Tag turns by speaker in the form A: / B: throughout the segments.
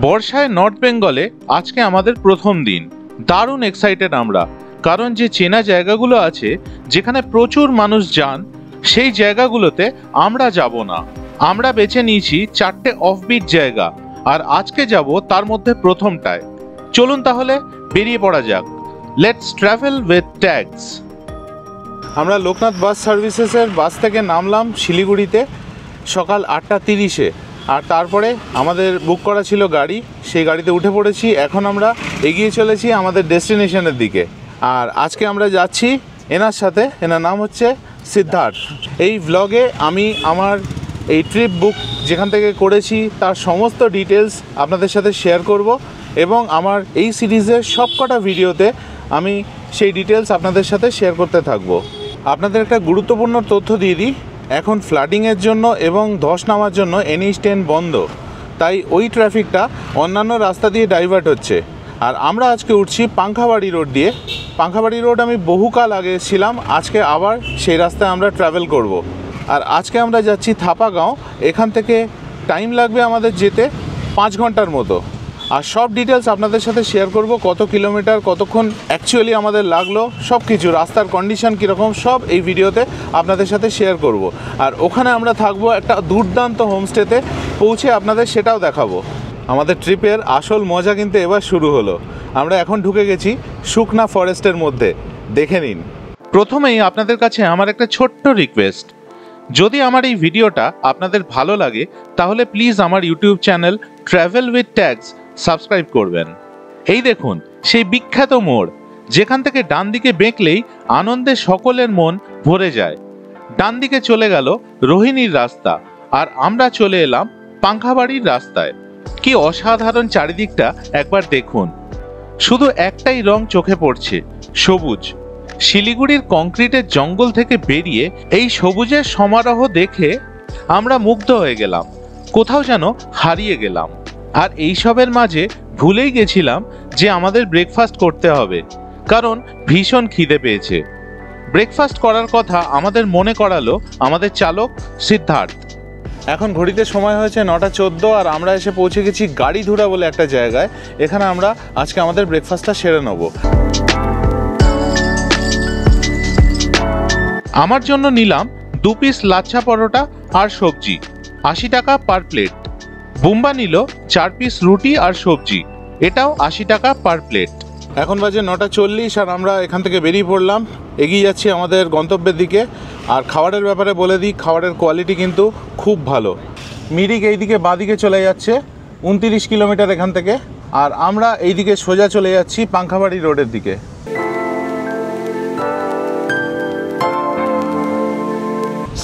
A: বর্ষায় নর্থ বেঙ্গলে আজকে আমাদের প্রথম দিন। দারুণ এক্সাইটেড আমরা, কারণ যে চেনা জায়গাগুলো আছে যেখানে প্রচুর মানুষ যান, সেই জায়গাগুলোতে আমরা যাব না। আমরা বেছে নিয়েছি 4টে অফবিট জায়গা, আর আজকে যাব তার মধ্যে প্রথমটায়। চলুন তাহলে বেরিয়ে পড়া যাক। Let's travel with tags. আমরা লোকনাথ বাস সার্ভিসেসের বাস থেকে নামলাম শিলিগুড়িতে সকাল 8:30-এ, আর তারপরে আমাদের বুক করা ছিল গাড়ি, সেই গাড়িতে উঠে পড়েছি। এখন আমরা এগিয়ে চলেছি আমাদের ডেস্টিনেশনের দিকে। আর আজকে আমরা যাচ্ছি এনার সাথে, এনার নাম হচ্ছে সিদ্ধার্থ। এই ব্লগে আমি আমার এই ট্রিপ বুক যেখান থেকে করেছি তার সমস্ত ডিটেলস আপনাদের সাথে শেয়ার করব, এবং আমার এই সিরিজের সবকটা ভিডিওতে আমি সেই ডিটেলস আপনাদের সাথে শেয়ার করতে থাকব। আপনাদের একটা গুরুত্বপূর্ণ তথ্য দিয়ে দিই, এখন ফ্লাডিংয়ের জন্য এবং ধস নামার জন্য NH10 বন্ধ, তাই ওই ট্রাফিকটা অন্যান্য রাস্তা দিয়ে ডাইভার্ট হচ্ছে। আর আমরা আজকে উঠছি পাংখাবাড়ি রোড দিয়ে। পাংখাবাড়ি রোড আমি বহুকাল আগে এসেছিলাম, আজকে আবার সেই রাস্তায় আমরা ট্রাভেল করব। আর আজকে আমরা যাচ্ছি থাপাগাঁও। এখান থেকে টাইম লাগবে আমাদের যেতে 5 ঘন্টার মতো। আর সব ডিটেলস আপনাদের সাথে শেয়ার করব, কত কিলোমিটার, কতক্ষণ অ্যাকচুয়ালি আমাদের লাগলো, সব কিছু, রাস্তার কন্ডিশন কীরকম, সব এই ভিডিওতে আপনাদের সাথে শেয়ার করব। আর ওখানে আমরা থাকবো একটা দুর্দান্ত হোমস্টেতে, পৌঁছে আপনাদের সেটাও দেখাবো। আমাদের ট্রিপের আসল মজা কিন্তু এবার শুরু হলো। আমরা এখন ঢুকে গেছি শুকনা ফরেস্টের মধ্যে, দেখে নিন। প্রথমেই আপনাদের কাছে আমার একটা ছোট্ট রিকোয়েস্ট, যদি আমার এই ভিডিওটা আপনাদের ভালো লাগে তাহলে প্লিজ আমার YouTube channel travel with tags subscribe করবেন। এই দেখুন সেই বিখ্যাত মোড়, যেখান থেকে ডান দিকে বেঁকলেই আনন্দে সকলের মন ভরে যায়। ডান দিকে চলে গেল রোহিণীর রাস্তা, আর আমরা চলে এলাম পাংখাবাড়ির রাস্তায়। কি অসাধারণ চারিদিকটা একবার দেখুন, শুধু একটাই রং চোখে পড়ছে, সবুজ। শিলিগুড়ির কংক্রিটের জঙ্গল থেকে বেরিয়ে এই সবুজের সমারোহ দেখে আমরা মুগ্ধ হয়ে গেলাম, কোথাও যেন হারিয়ে গেলাম। আর এইসবের মাঝে ভুলেই গেছিলাম যে আমাদের ব্রেকফাস্ট করতে হবে, কারণ ভীষণ খিদে পেয়েছে। ব্রেকফাস্ট করার কথা আমাদের মনে করালো আমাদের চালক সিদ্ধার্থ। এখন ঘড়িতে সময় হয়েছে 9:14, আর আমরা এসে পৌঁছে গেছি গাড়িধুরা বলে একটা জায়গায়। এখানে আমরা আজকে আমাদের ব্রেকফাস্টটা সেরে নেব। আমার জন্য নিলাম 2 পিস লাচ্ছা পরোটা আর সবজি, 80 টাকা পার প্লেট। বুম্বা নিল 4 পিস রুটি আর সবজি, এটাও 80 টাকা পার প্লেট। এখন বাজে 9:40, আর আমরা এখান থেকে বেরিয়ে পড়লাম, এগিয়ে যাচ্ছি আমাদের গন্তব্যের দিকে। আর খাবারের ব্যাপারে বলে দিই, খাবারের কোয়ালিটি কিন্তু খুব ভালো। মিরিক এইদিকে বাঁদিকে চলে যাচ্ছে 29 কিলোমিটার এখান থেকে, আর আমরা এইদিকে সোজা চলে যাচ্ছি পাংখাবাড়ি রোডের দিকে।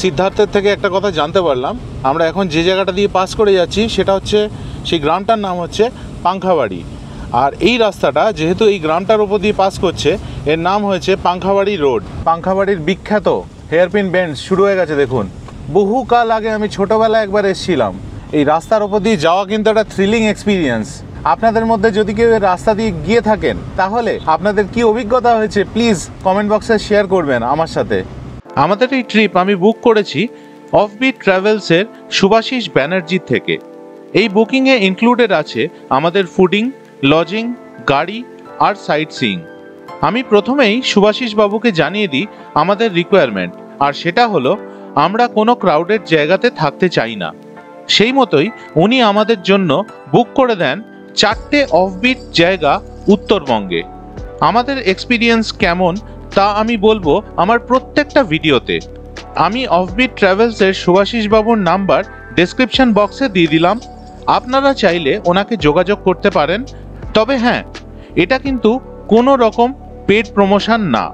A: সিদ্ধার্থের থেকে একটা কথা জানতে পারলাম, আমরা এখন যে জায়গাটা দিয়ে পাস করে যাচ্ছি সেটা হচ্ছে, সেই গ্রামটার নাম হচ্ছে পাংখাবাড়ি। আর এই রাস্তাটা যেহেতু এই গ্রামটার উপর দিয়ে পাস করছে, এর নাম হয়েছে পাংখাবাড়ি রোড। পাংখাবাড়ির বিখ্যাত হেয়ারপিন বেন্ড শুরু হয়ে গেছে দেখুন। বহুকাল আগে আমি ছোটোবেলায় একবার এসেছিলাম। এই রাস্তার উপর দিয়ে যাওয়া কিন্তু একটা থ্রিলিং এক্সপিরিয়েন্স। আপনাদের মধ্যে যদি কেউ এই রাস্তা দিয়ে গিয়ে থাকেন, তাহলে আপনাদের কি অভিজ্ঞতা হয়েছে প্লিজ কমেন্ট বক্সে শেয়ার করবেন আমার সাথে। আমাদের এই ট্রিপ আমি বুক করেছি অফবিট ট্রাভেলসের শুভাশিস ব্যানার্জি থেকে। এই বুকিংয়ে ইনক্লুডেড আছে আমাদের ফুডিং, লজিং, গাড়ি আর সাইট সিইং। আমি প্রথমেই শুভাশিস বাবুকে জানিয়ে দিই আমাদের রিকোয়ারমেন্ট, আর সেটা হলো আমরা কোনো ক্রাউডেড জায়গাতে থাকতে চাই না। সেই মতোই উনি আমাদের জন্য বুক করে দেন 4টে অফবিট জায়গা উত্তরবঙ্গে। আমাদের এক্সপিরিয়েন্স কেমন তা আমি বলবো আমার প্রত্যেকটা ভিডিওতে। আমি অফবিট ট্রাভেলসের শুভাশিস বাবুর নাম্বার ডেসক্রিপশন বক্সে দিয়ে দিলাম, আপনারা চাইলে ওনাকে যোগাযোগ করতে পারেন। তবে হ্যাঁ, এটা কিন্তু কোনো রকম পেড প্রমোশন না।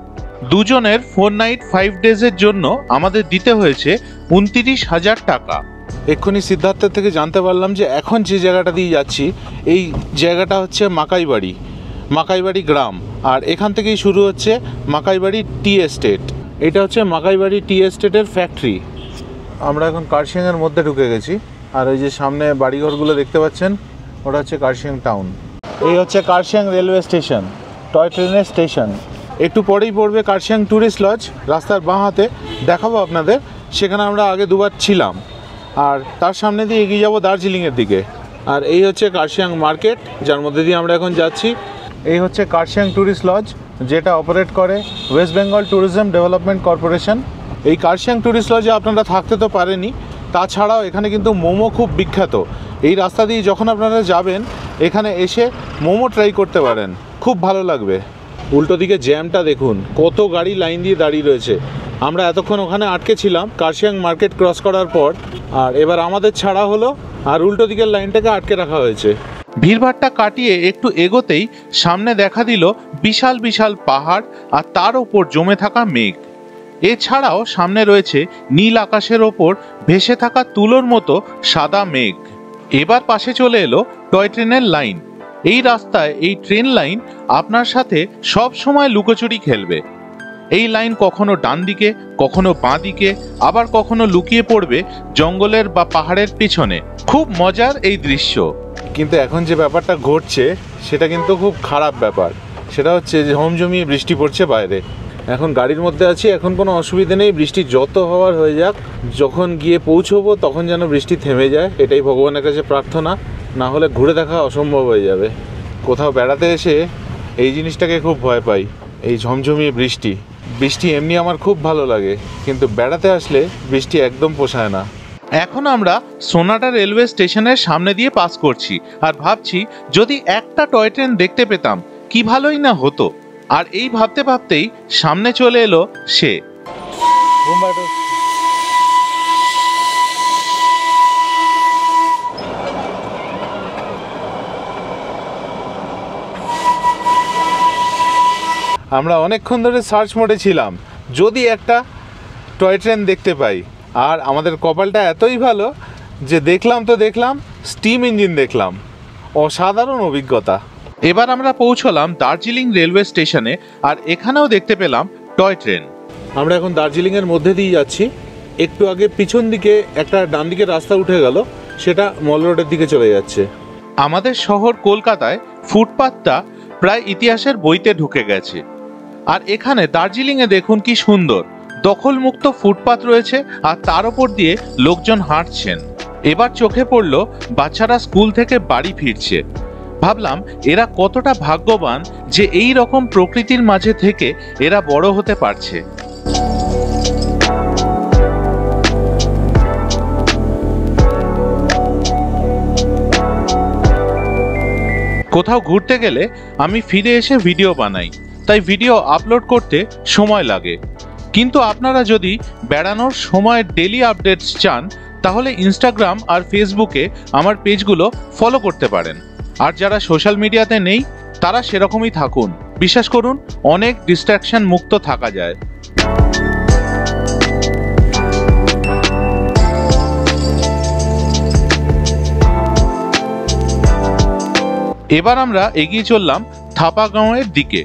A: দুজনের 4 নাইট 5 ডেজের জন্য আমাদের দিতে হয়েছে 29,000 টাকা। এক্ষুনি সিদ্ধার্থের থেকে জানতে পারলাম যে এখন যে জায়গাটা দিয়ে যাচ্ছি, এই জায়গাটা হচ্ছে মাকাইবাড়ি গ্রাম, আর এখান থেকেই শুরু হচ্ছে মাকাইবাড়ি টি এস্টেট। এটা হচ্ছে মাকাইবাড়ি টি এস্টেটের ফ্যাক্টরি। আমরা এখন কার্শিয়াংয়ের মধ্যে ঢুকে গেছি, আর ওই যে সামনে বাড়িঘরগুলো দেখতে পাচ্ছেন, ওটা হচ্ছে কার্শিয়াং টাউন। এই হচ্ছে কার্শিয়াং রেলওয়ে স্টেশন, টয় ট্রেনের স্টেশন। একটু পরেই পড়বে কার্শিয়াং ট্যুরিস্ট লজ, রাস্তার বাঁ হাতে, দেখাবো আপনাদের। সেখানে আমরা আগে দুবার ছিলাম। আর তার সামনে দিয়ে এগিয়ে যাবো দার্জিলিংয়ের দিকে।
B: আর এই হচ্ছে কার্শিয়াং মার্কেট, যার মধ্যে দিয়ে আমরা এখন যাচ্ছি। এই হচ্ছে কার্শিয়াং ট্যুরিস্ট লজ, যেটা অপারেট করে West Bengal tourism development corporation. এই কার্শিয়াং ট্যুরিস্ট লজে আপনারা থাকতে তো পারেনই, তাছাড়াও এখানে কিন্তু মোমো খুব বিখ্যাত। এই রাস্তা দিয়ে যখন আপনারা যাবেন এখানে এসে মোমো ট্রাই করতে পারেন, খুব ভালো লাগবে। উল্টো দিকে জ্যামটা দেখুন, কত গাড়ি লাইন দিয়ে দাঁড়িয়ে রয়েছে। আমরা এতক্ষণ ওখানে আটকে ছিলাম কার্শিয়াং মার্কেট ক্রস করার পর, আর এবার আমাদের ছাড়া হলো আর উল্টো দিকের লাইনটাকে আটকে রাখা হয়েছে।
A: ভিড়ভাট্টা কাটিয়ে একটু এগোতেই সামনে দেখা দিল বিশাল বিশাল পাহাড় আর তার ওপর জমে থাকা মেঘ। এছাড়াও সামনে রয়েছে নীল আকাশের ওপর ভেসে থাকা তুলোর মতো সাদা মেঘ। এবার পাশে চলে এলো টয় ট্রেনের লাইন। এই রাস্তায় এই ট্রেন লাইন আপনার সাথে সব সময় লুকোচুরি খেলবে। এই লাইন কখনো ডান দিকে, কখনো বাঁ দিকে, আবার কখনো লুকিয়ে পড়বে জঙ্গলের বা পাহাড়ের পিছনে। খুব মজার এই দৃশ্য।
B: কিন্তু এখন যে ব্যাপারটা ঘটছে সেটা কিন্তু খুব খারাপ ব্যাপার। সেটা হচ্ছে যে ঝমঝমিয়ে বৃষ্টি পড়ছে বাইরে। এখন গাড়ির মধ্যে আছি, এখন কোনো অসুবিধা নেই, বৃষ্টি যত হওয়ার হয়ে যাক। যখন গিয়ে পৌঁছবো তখন যেন বৃষ্টি থেমে যায়, এটাই ভগবানের কাছে প্রার্থনা। না হলে ঘুরে দেখা অসম্ভব হয়ে যাবে। কোথাও বেড়াতে এসে এই জিনিসটাকে খুব ভয় পাই, এই ঝমঝমিয়ে বৃষ্টি। বৃষ্টি এমনি আমার খুব ভালো লাগে, কিন্তু বেড়াতে আসলে বৃষ্টি একদম পোষায় না।
A: এখন আমরা সোনাডা রেলওয়ে স্টেশনের সামনে দিয়ে পাস করছি আর ভাবছি যদি একটা টয় ট্রেন দেখতে পেতাম কি ভালোই না হতো। আর এই ভাবতে ভাবতেই সামনে চলে এলো সে।
B: আমরা অনেকক্ষণ ধরে সার্চ মোডে ছিলাম যদি একটা টয় ট্রেন দেখতে পাই, আর আমাদের কপালটা এতই ভালো যে দেখলাম তো দেখলাম, স্টিম ইঞ্জিন দেখলাম। অসাধারণ অভিজ্ঞতা।
A: এবার আমরা পৌঁছলাম দার্জিলিং রেলওয়ে স্টেশনে আর এখানেও দেখতে পেলাম টয় ট্রেন।
B: আমরা এখন দার্জিলিংয়ের মধ্যে দিয়ে যাচ্ছি। একটু আগে পিছন দিকে একটা ডান দিকে রাস্তা উঠে গেল, সেটা মল রোডের দিকে চলে যাচ্ছে।
A: আমাদের শহর কলকাতায় ফুটপাতটা প্রায় ইতিহাসের বইতে ঢুকে গেছে। আর এখানে দার্জিলিংয়ে দেখুন কি সুন্দর দখলমুক্ত ফুটপাত রয়েছে আর তার উপর দিয়ে লোকজন হাঁটছেন। এবার চোখে পড়ল বাচ্চারা স্কুল থেকে বাড়ি ফিরছে। ভাবলাম এরা কতটা ভাগ্যবান যে এই রকম প্রকৃতির মাঝে থেকে এরা বড় হতে পারছে। কোথাও ঘুরতে গেলে আমি ফিরে এসে ভিডিও বানাই, তাই ভিডিও আপলোড করতে সময় লাগে। কিন্তু আপনারা যদি বেড়ানোর সময় ডেলি আপডেটস চান তাহলে ইনস্টাগ্রাম আর ফেসবুকে আমার পেজগুলো ফলো করতে পারেন। আর যারা সোশ্যাল মিডিয়াতে নেই তারা সেরকমই থাকুন, বিশ্বাস করুন অনেক ডিস্ট্রাকশন মুক্ত থাকা যায়। এবার আমরা এগিয়ে চললাম থাপাগাঁওয়ের দিকে।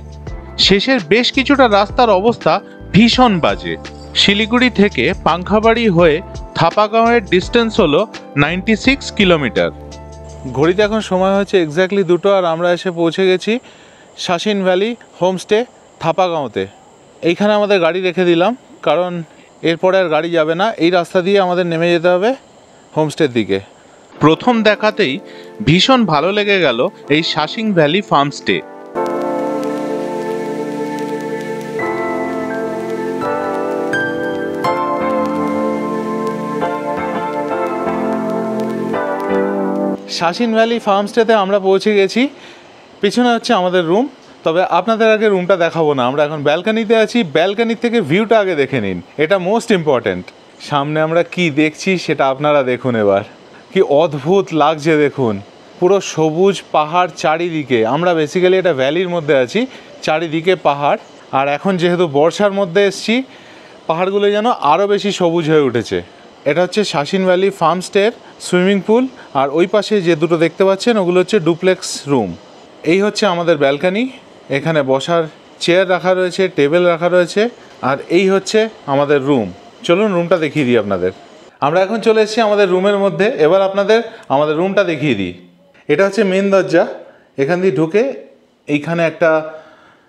A: শেষের বেশ কিছুটা রাস্তার অবস্থা ভীষণ বাজে। শিলিগুড়ি থেকে পাংখাবাড়ি হয়ে থাপাগাঁওয়ের ডিস্টেন্স হলো 96 কিলোমিটার।
B: ঘড়িতে এখন সময় হচ্ছে এক্স্যাক্টলি 2টো, আর আমরা এসে পৌঁছে গেছি শাসিন ভ্যালি হোমস্টে থাপাগাঁওতে। এইখানে আমাদের গাড়ি রেখে দিলাম, কারণ এরপরে আর গাড়ি যাবে না। এই রাস্তা দিয়ে আমাদের নেমে যেতে হবে হোমস্টের দিকে।
A: প্রথম দেখাতেই ভীষণ ভালো লেগে গেল এই শাসিং ভ্যালি ফার্মস্টে।
B: শাসিন ভ্যালি ফার্মস্টেতে আমরা পৌঁছে গেছি। পিছনে হচ্ছে আমাদের রুম, তবে আপনাদের আগে রুমটা দেখাবো না। আমরা এখন ব্যালকানিতে আছি, ব্যালকানির থেকে ভিউটা আগে দেখে নিন, এটা মোস্ট ইম্পর্ট্যান্ট। সামনে আমরা কি দেখছি সেটা আপনারা দেখুন। এবার কি অদ্ভুত লাগছে দেখুন, পুরো সবুজ পাহাড় চারিদিকে। আমরা বেসিক্যালি এটা ভ্যালির মধ্যে আছি, চারিদিকে পাহাড়। আর এখন যেহেতু বর্ষার মধ্যে এসছি, পাহাড়গুলো যেন আরও বেশি সবুজ হয়ে উঠেছে। এটা হচ্ছে শাসিন ভ্যালি ফার্মস্টের সুইমিং পুল, আর ওই পাশে যে দুটো দেখতে পাচ্ছেন ওগুলো হচ্ছে ডুপ্লেক্স রুম। এই হচ্ছে আমাদের ব্যালকানি, এখানে বসার চেয়ার রাখা রয়েছে, টেবিল রাখা রয়েছে, আর এই হচ্ছে আমাদের রুম। চলুন রুমটা দেখিয়ে দিই আপনাদের। আমরা এখন চলে এসেছি আমাদের রুমের মধ্যে। এবার আপনাদের আমাদের রুমটা দেখিয়ে দিই। এটা হচ্ছে মেন দরজা, এখান দিয়ে ঢুকে এইখানে একটা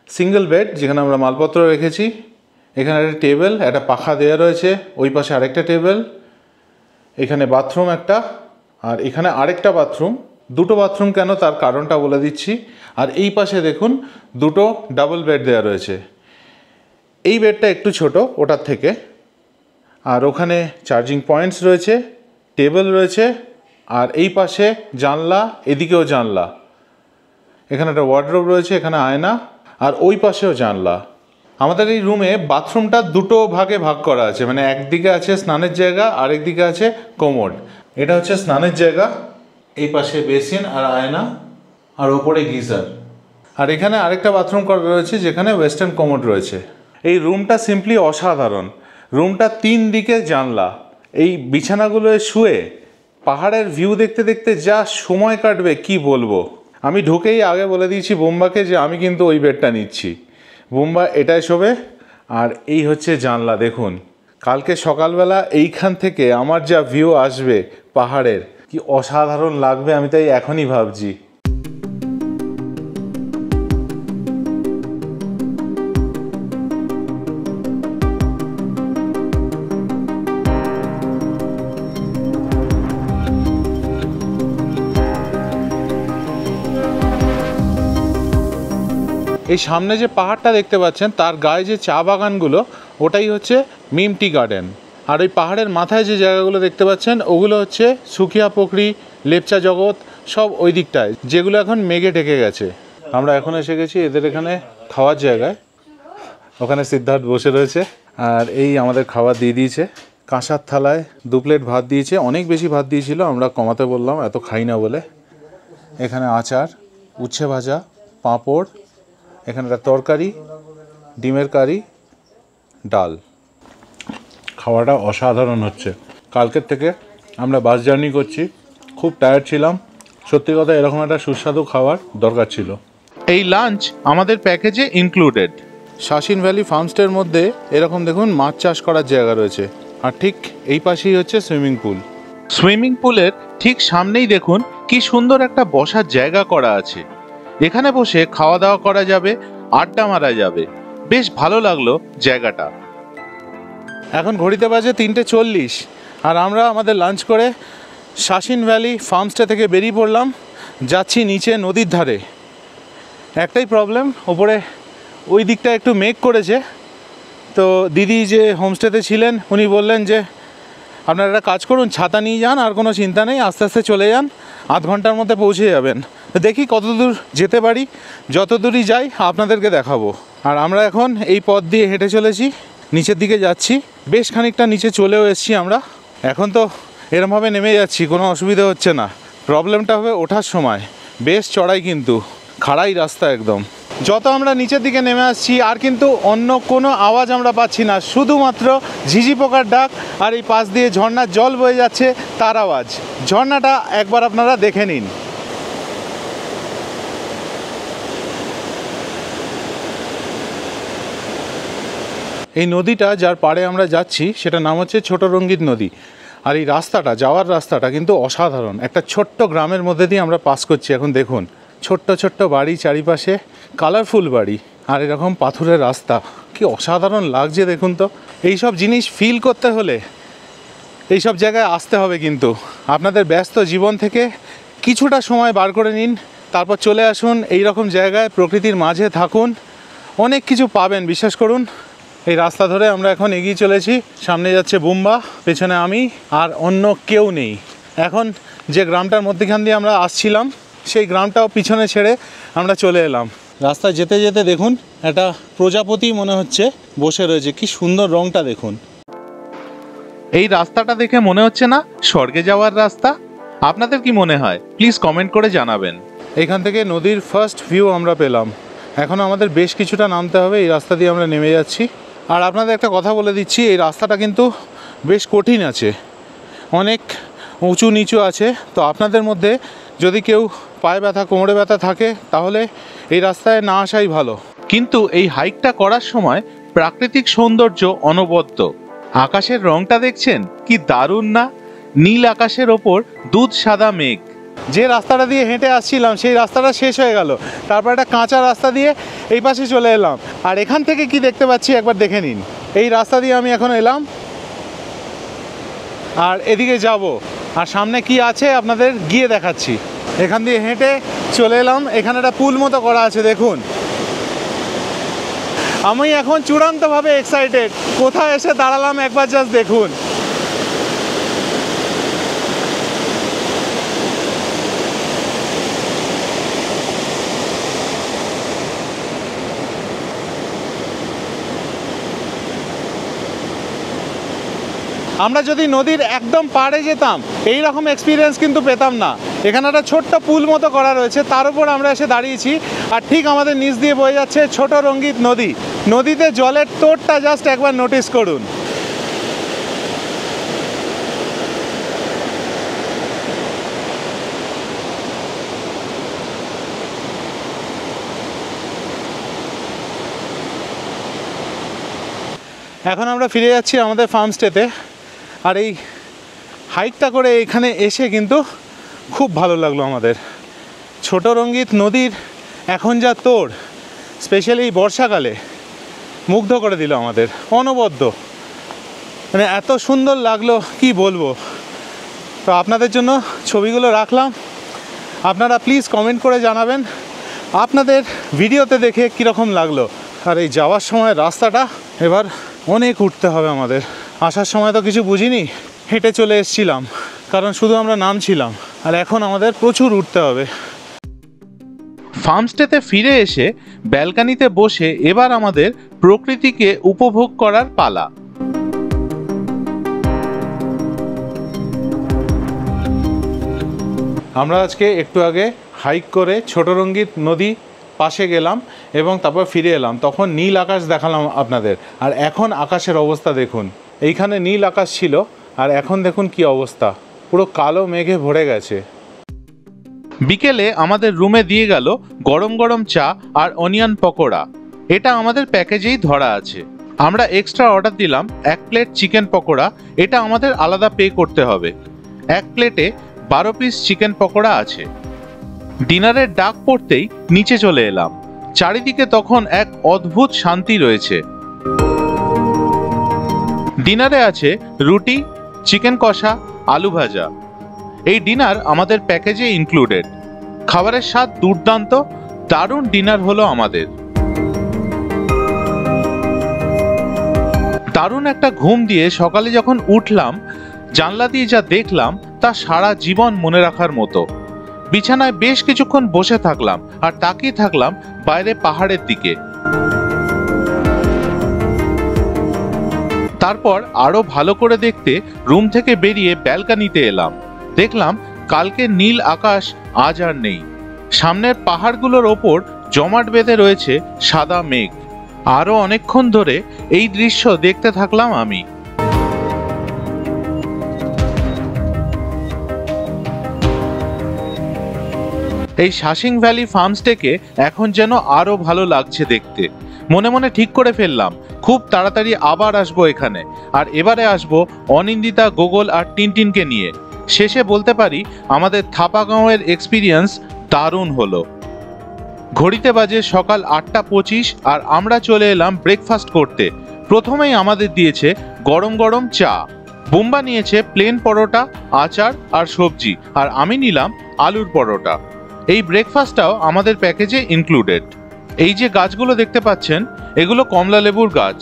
B: সিঙ্গেল বেড যেখানে আমরা মালপত্র রেখেছি। এখানে একটা টেবিল, একটা পাখা দেওয়া রয়েছে, ওই পাশে আরেকটা টেবিল, এখানে বাথরুম একটা, আর এখানে আরেকটা বাথরুম। দুটো বাথরুম কেন তার কারণটা বলে দিচ্ছি। আর এই পাশে দেখুন দুটো ডাবল বেড দেওয়া রয়েছে। এই বেডটা একটু ছোট ওটার থেকে, আর ওখানে চার্জিং পয়েন্টস রয়েছে, টেবিল রয়েছে, আর এই পাশে জানলা, এদিকেও জানলা, এখানে একটা ওয়ার্ডরোব রয়েছে, এখানে আয়না, আর ওই পাশেও জানলা। আমাদের এই রুমে বাথরুমটা দুটো ভাগে ভাগ করা আছে, মানে একদিকে আছে স্নানের জায়গা আর একদিকে আছে কোমোড। এটা হচ্ছে স্নানের জায়গা, এই পাশে বেসিন আর আয়না, আর ওপরে গিজার। আর এখানে আরেকটা বাথরুম করা রয়েছে যেখানে ওয়েস্টার্ন কোমোড রয়েছে। এই রুমটা সিম্পলি অসাধারণ। রুমটা 3 দিকে জানলা। এই বিছানাগুলোয় শুয়ে পাহাড়ের ভিউ দেখতে দেখতে যা সময় কাটবে কি বলবো। আমি ঢুকেই আগে বলে দিয়েছি বোম্বাকে যে আমি কিন্তু ওই বেডটা নিচ্ছি। বোম্বা এটাই শোবে। আর এই হচ্ছে জানলা, দেখুন কালকে সকালবেলা এইখান থেকে আমার যা ভিউ আসবে পাহাড়ের, কি অসাধারণ লাগবে আমি তাই এখনই ভাবছি। এই সামনে যে পাহাড়টা দেখতে পাচ্ছেন তার গায়ে যে চা বাগানগুলো ওটাই হচ্ছে মিম টি গার্ডেন। আর ওই পাহাড়ের মাথায় যে জায়গাগুলো দেখতে পাচ্ছেন ওগুলো হচ্ছে সুকিয়া পোখরি, লেপচা জগৎ, সব ওই দিকটায়, যেগুলো এখন মেঘে ঢেকে গেছে। আমরা এখন এসে গেছি এদের এখানে খাওয়ার জায়গায়। ওখানে সিদ্ধার্থ বসে রয়েছে আর এই আমাদের খাবার দিয়ে দিয়েছে। কাঁসার থালায় 2 প্লেট ভাত দিয়েছে, অনেক বেশি ভাত দিয়েছিল, আমরা কমাতে বললাম এত খাই না বলে। এখানে আচার, উচ্ছে ভাজা, পাঁপড়, এখানে একটা তরকারি, ডিমের কারি, ডাল। খাওয়াটা অসাধারণ হচ্ছে। কালকের থেকে আমরা বাস জার্নি করছি, খুব টায়ার্ড ছিলাম। সত্যি কথা এরকম একটা সুস্বাদু খাবার দরকার ছিল।
A: এই লাঞ্চ আমাদের প্যাকেজে ইনক্লুডেড।
B: শাসিন ভ্যালি ফার্মস্টের মধ্যে এরকম দেখুন মাছ চাষ করার জায়গা রয়েছে, আর ঠিক এই পাশেই হচ্ছে সুইমিং পুল।
A: সুইমিং পুলের ঠিক সামনেই দেখুন কি সুন্দর একটা বসার জায়গা করা আছে। এখানে বসে খাওয়া দাওয়া করা যাবে, আড্ডা মারা যাবে। বেশ ভালো লাগলো জায়গাটা।
B: এখন ঘড়িতে বাজে 3:40 আর আমরা আমাদের লাঞ্চ করে শাসিন ভ্যালি ফার্মস্টে থেকে বেরিয়ে পড়লাম, যাচ্ছি নিচে নদীর ধারে। একটাই প্রবলেম, ওপরে ওই দিকটা একটু মেঘ করেছে। তো দিদি যে হোমস্টেতে ছিলেন উনি বললেন যে আপনারা একটা কাজ করুন, ছাতা নিয়ে যান, আর কোনো চিন্তা নেই, আস্তে আস্তে চলে যান, আধ ঘন্টার মধ্যে পৌঁছে যাবেন। দেখি কত দূর যেতে পারি, যত দূরই যাই আপনাদেরকে দেখাবো। আর আমরা এখন এই পথ দিয়ে হেঁটে চলেছি, নিচের দিকে যাচ্ছি। বেশ খানিকটা নিচে চলেও এসেছি আমরা। এখন তো এরমভাবে নেমে যাচ্ছি, কোনো অসুবিধা হচ্ছে না। প্রবলেমটা হবে ওঠার সময়, বেশ চড়াই, কিন্তু খাড়াই রাস্তা একদম। যত আমরা নিচের দিকে নেমে আসছি আর কিন্তু অন্য কোনো আওয়াজ আমরা পাচ্ছি না, শুধুমাত্র ঝিঝি পোকার ডাক আর এই পাশ দিয়ে ঝর্ণার জল বয়ে যাচ্ছে তার আওয়াজ। ঝর্ণাটা একবার আপনারা দেখে নিন। এই নদীটা যার পাড়ে আমরা যাচ্ছি সেটার নাম হচ্ছে ছোট রঙ্গিত নদী। আর এই রাস্তাটা, যাওয়ার রাস্তাটা কিন্তু অসাধারণ। একটা ছোট্ট গ্রামের মধ্যে দিয়ে আমরা পাস করছি। এখন দেখুন ছোট্ট ছোট্ট বাড়ি, চারিপাশে কালারফুল বাড়ি, আর এরকম পাথরের রাস্তা, কি অসাধারণ লাগছে দেখুন তো। এইসব জিনিস ফিল করতে হলে এইসব জায়গায় আসতে হবে। কিন্তু আপনাদের ব্যস্ত জীবন থেকে কিছুটা সময় বার করে নিন, তারপর চলে আসুন এই রকম জায়গায়, প্রকৃতির মাঝে থাকুন, অনেক কিছু পাবেন, বিশ্বাস করুন। এই রাস্তা ধরে আমরা এখন এগিয়ে চলেছি। সামনে যাচ্ছে বুম্বা, পেছনে আমি, আর অন্য কেউ নেই। এখন যে গ্রামটার মধ্যেখান দিয়ে আমরা আসছিলাম সেই গ্রামটাও পিছনে ছেড়ে আমরা চলে এলাম। রাস্তায় যেতে যেতে দেখুন একটা প্রজাপতি মনে হচ্ছে বসে রয়েছে, কি সুন্দর রংটা দেখুন।
A: এই রাস্তাটা দেখে মনে হচ্ছে না স্বর্গে যাওয়ার রাস্তা? আপনাদের কি মনে হয় প্লিজ কমেন্ট করে জানাবেন।
B: এখান থেকে নদীর ফার্স্ট ভিউ আমরা পেলাম। এখন আমাদের বেশ কিছুটা নামতে হবে, এই রাস্তা দিয়ে আমরা নেমে যাচ্ছি। আর আপনাদের একটা কথা বলে দিচ্ছি, এই রাস্তাটা কিন্তু বেশ কঠিন আছে, অনেক উঁচু নিচু আছে। তো আপনাদের মধ্যে যদি কেউ পায়ে ব্যথা, কোমরে ব্যথা থাকে তাহলে এই রাস্তায় না আসাই ভালো।
A: কিন্তু এই হাইকটা করার সময় প্রাকৃতিক সৌন্দর্য অনবদ্য। আকাশের রংটা দেখছেন কি দারুণ না? নীল আকাশের ওপর দুধ সাদা মেঘ।
B: যে রাস্তাটা দিয়ে হেঁটে আসছিলাম সেই রাস্তাটা শেষ হয়ে গেল, তারপর একটা কাঁচা রাস্তা দিয়ে এই পাশে চলে এলাম। আর এখান থেকে কি দেখতে পাচ্ছি একবার দেখে নিন। এই রাস্তা দিয়ে আমি এখন এলাম আর এদিকে যাব, আর সামনে কি আছে আপনাদের গিয়ে দেখাচ্ছি। এখান দিয়ে হেঁটে চলে এলাম, এখানে একটা পুল মতো করা আছে দেখুন। আমি এখন চূড়ান্তভাবে এক্সাইটেড, কোথায় এসে দাঁড়ালাম একবার জাস্ট দেখুন। আমরা যদি নদীর একদম পাড়ে যেতাম এই রকম এক্সপিরিয়েন্স কিন্তু পেতাম না। এখানে একটা ছোট্ট পুল মতো করা রয়েছে, তার উপর আমরা এসে দাঁড়িয়েছি আর ঠিক আমাদের নিচ দিয়ে বয়ে যাচ্ছে ছোট রঙ্গিত নদী। নদীতে জলের তোড়টা জাস্ট একবার নোটিস করুন। এখন আমরা ফিরে যাচ্ছি আমাদের ফার্মস্টেতে। আর এই হাইকটা করে এখানে এসে কিন্তু খুব ভালো লাগলো আমাদের। ছোট রঙ্গিত নদীর এখন যা তোড়, স্পেশালি এই বর্ষাকালে মুগ্ধ করে দিল আমাদের, অনবদ্য, মানে এত সুন্দর লাগলো কি বলবো। তো আপনাদের জন্য ছবিগুলো রাখলাম, আপনারা প্লিজ কমেন্ট করে জানাবেন আপনাদের ভিডিওতে দেখে কীরকম লাগলো। আর এই যাওয়ার সময় রাস্তাটা এবার অনেক উঠতে হবে আমাদের। আসার সময় তো কিছু বুঝিনি, হেঁটে চলে এসেছিলাম কারণ শুধু আমরা নামছিলাম, আর এখন আমাদের প্রচুর উঠতে হবে।
A: ফার্মস্টেতে ফিরে এসে ব্যালকনিতে বসে এবার আমাদের প্রকৃতিকে উপভোগ করার পালা।
B: আমরা আজকে একটু আগে হাইক করে ছোট রঙ্গিত নদী পাশে গেলাম এবং তারপর ফিরে এলাম, তখন নীল আকাশ দেখালাম আপনাদের। আর এখন আকাশের অবস্থা দেখুন, এইখানে নীল আকাশ ছিল আর এখন দেখুন কি অবস্থা, পুরো কালো মেঘে ভরে গেছে।
A: বিকেলে আমাদের রুমে দিয়ে গেল গরম গরম চা আর অনিয়ন পকোড়া। এটা আমাদের প্যাকেজেই ধরা আছে। আমরা এক্সট্রা অর্ডার দিলাম 1 প্লেট চিকেন পকোড়া, এটা আমাদের আলাদা পে করতে হবে। 1 প্লেটে 12 পিস চিকেন পকোড়া আছে। ডিনারের ডাক পড়তেই নিচে চলে এলাম। চারিদিকে তখন এক অদ্ভুত শান্তি রয়েছে। ডিনারে আছে রুটি, চিকেন কষা, আলু ভাজা। এই ডিনার আমাদের প্যাকেজে ইনক্লুডেড। খাবারের স্বাদ দুর্দান্ত, দারুণ ডিনার হলো আমাদের। দারুণ একটা ঘুম দিয়ে সকালে যখন উঠলাম, জানলা দিয়ে যা দেখলাম তা সারা জীবন মনে রাখার মতো। বিছানায় বেশ কিছুক্ষণ বসে থাকলাম আর তাকিয়ে থাকলাম বাইরে পাহাড়ের দিকে। তারপর আরো ভালো করে দেখতে রুম থেকে বেরিয়ে ব্যালকনিতে এলাম। দেখলাম কালকে নীল আকাশ আজ আর নেই। সামনের পাহাড়গুলোর ওপর জমাট বেঁধে রয়েছে সাদা মেঘ। আরো অনেকক্ষণ ধরে এই দৃশ্য দেখতে থাকলাম আমি। এই শাসিং ভ্যালি ফার্মস্টেকে এখন যেন আরো ভালো লাগছে দেখতে। মনে মনে ঠিক করে ফেললাম খুব তাড়াতাড়ি আবার আসবো এখানে। আর এবারে আসবো অনিন্দিতা, গোগল আর টিনটিনকে নিয়ে। শেষে বলতে পারি আমাদের থাপাগাঁওয়ের এক্সপিরিয়েন্স দারুণ হলো। ঘড়িতে বাজে সকাল 8:25 আর আমরা চলে এলাম ব্রেকফাস্ট করতে। প্রথমেই আমাদের দিয়েছে গরম গরম চা। বুম্বা নিয়েছে প্লেন পরোটা, আচার আর সবজি, আর আমি নিলাম আলুর পরোটা। এই ব্রেকফাস্টটাও আমাদের প্যাকেজে ইনক্লুডেড। এই যে গাছগুলো দেখতে পাচ্ছেন, এগুলো কমলা লেবুর গাছ।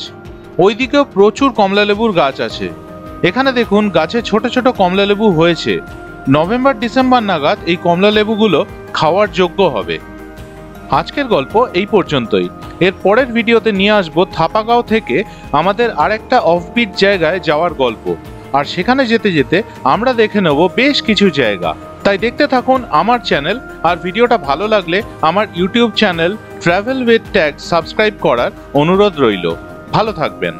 A: ওইদিকেও প্রচুর কমলা লেবুর গাছ আছে। এখানে দেখুন গাছে ছোট ছোট কমলা লেবু হয়েছে। নভেম্বর ডিসেম্বর নাগাদ এই কমলা লেবুগুলো খাওয়ার যোগ্য হবে। আজকের গল্প এই পর্যন্তই। এর পরের ভিডিওতে নিয়ে আসবো থাপাগাঁও থেকে আমাদের আরেকটা অফবিট জায়গায় যাওয়ার গল্প। আর সেখানে যেতে যেতে আমরা দেখে নেব বেশ কিছু জায়গা। তাই দেখতে থাকুন আমার চ্যানেল। আর ভিডিওটা ভালো লাগলে আমার YouTube channel travel with tag subscribe করার অনুরোধ রইল। ভালো থাকবেন।